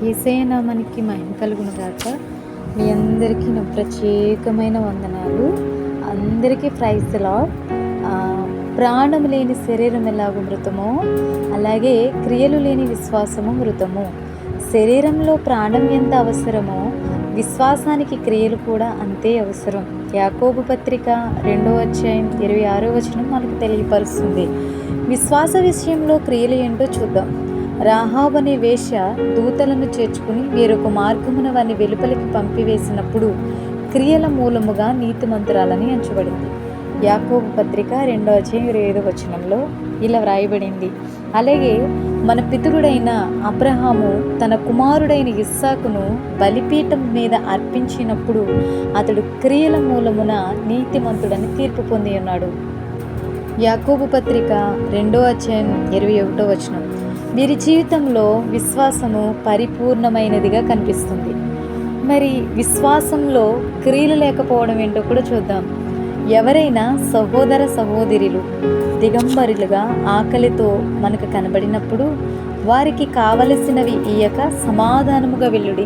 యేసయ్య నామానికి మహిమ కలుగును గాక. మీ అందరికీ నా ప్రత్యేకమైన వందనాలు. అందరికీ ప్రైజ్ ది లార్డ్. ప్రాణం లేని శరీరం ఎలాగో మృతమో, అలాగే క్రియలు లేని విశ్వాసము మృతము. శరీరంలో ప్రాణం ఎంత అవసరమో, విశ్వాసానికి క్రియలు కూడా అంతే అవసరం. యాకోబు పత్రిక 2వ అధ్యాయం 26వ వచనం మనకు తెలియపరుస్తుంది. విశ్వాస విషయంలో క్రియలు ఏంటో చూద్దాం. రాహాబు అనే వేశ్య దూతలను చేర్చుకుని వేరొక మార్గమున వారిని వెలుపలికి పంపివేసినప్పుడు క్రియల మూలముగా నీతిమంతురాలని ఎంచబడింది. యాకోబు పత్రిక 2వ అధ్యాయం 25వ వచనంలో ఇలా వ్రాయబడింది. అలాగే మన పితరుడైన అబ్రహాము తన కుమారుడైన ఇస్సాకును బలిపీఠం మీద అర్పించినప్పుడు అతడు క్రియల మూలమున నీతిమంతుడని తీర్పు పొంది ఉన్నాడు. యాకోబు పత్రిక 2వ అధ్యాయం 21వ వచనం, వీరి జీవితంలో విశ్వాసము పరిపూర్ణమైనదిగా కనిపిస్తుంది. మరి విశ్వాసంలో క్రియలు లేకపోవడం ఏంటో కూడా చూద్దాం. ఎవరైనా సహోదర సహోదరులు దిగంబరులుగా ఆకలితో మనకు కనబడినప్పుడు వారికి కావలసినవి ఇయ్యక సమాధానముగా వెళ్ళుడి,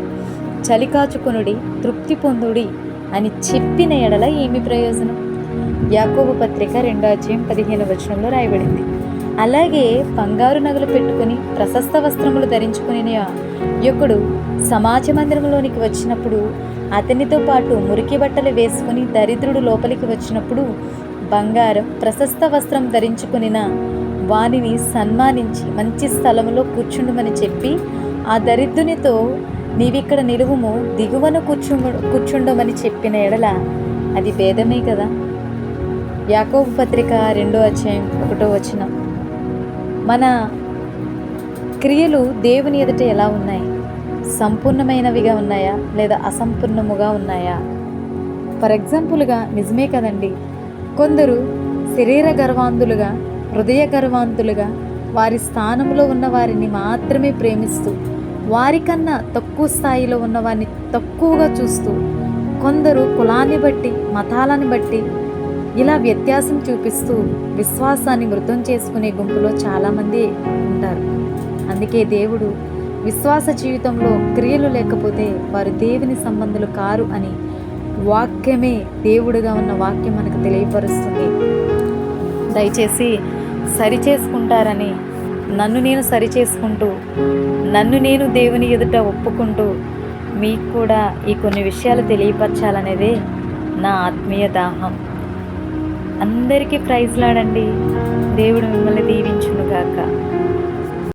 చలి కాచుకొనుడి, తృప్తి పొందుడి అని చెప్పిన ఎడల ఏమి ప్రయోజనం? యాకోబు పత్రిక 2వ అధ్యాయం 15వ వచనంలో రాయబడింది. అలాగే బంగారు నగలు పెట్టుకుని ప్రశస్త వస్త్రములు ధరించుకుని యువకుడు సమాజ మందిరంలోనికి వచ్చినప్పుడు అతనితో పాటు మురికి బట్టలు వేసుకుని దరిద్రుడు లోపలికి వచ్చినప్పుడు బంగారం ప్రశస్త వస్త్రం ధరించుకునిన వానిని సన్మానించి మంచి స్థలములో కూర్చుండమని చెప్పి ఆ దరిద్రునితో నీవిక్కడ నిలువుము, దిగువన కూర్చుండమని చెప్పిన ఎడల అది భేదమే కదా. యాకోబు పత్రిక 2వ అధ్యాయం 1వ వచనం, మన క్రియలు దేవుని ఎదుట ఎలా ఉన్నాయి? సంపూర్ణమైనవిగా ఉన్నాయా లేదా అసంపూర్ణముగా ఉన్నాయా? ఫర్ ఎగ్జాంపుల్గా నిజమే కదండి, కొందరు శరీర గర్వాంధులుగా, హృదయ గర్వాంధులుగా వారి స్థానంలో ఉన్న వారిని మాత్రమే ప్రేమిస్తూ వారికన్నా తక్కువ స్థాయిలో ఉన్న వారిని తక్కువగా చూస్తూ, కొందరు కులాన్ని బట్టి మతాలను బట్టి ఇలా వ్యత్యాసం చూపిస్తూ విశ్వాసాన్ని మృతం చేసుకునే గుంపులో చాలామంది ఉంటారు. అందుకే దేవుడు విశ్వాస జీవితంలో క్రియలు లేకపోతే వారు దేవుని సంబంధులు కారు అని వాక్యమే, దేవుడుగా ఉన్న వాక్యం మనకు తెలియపరుస్తుంది. దయచేసి సరిచేసుకుంటారని నన్ను నేను సరిచేసుకుంటూ, నన్ను నేను దేవుని ఎదుట ఒప్పుకుంటూ మీకు కూడా ఈ కొన్ని విషయాలు తెలియపరచాలనేదే నా ఆత్మీయ దాహం. అందరికీ ప్రైజ్ లాడండి. దేవుడు మిమ్మల్ని దీవించునుగాక.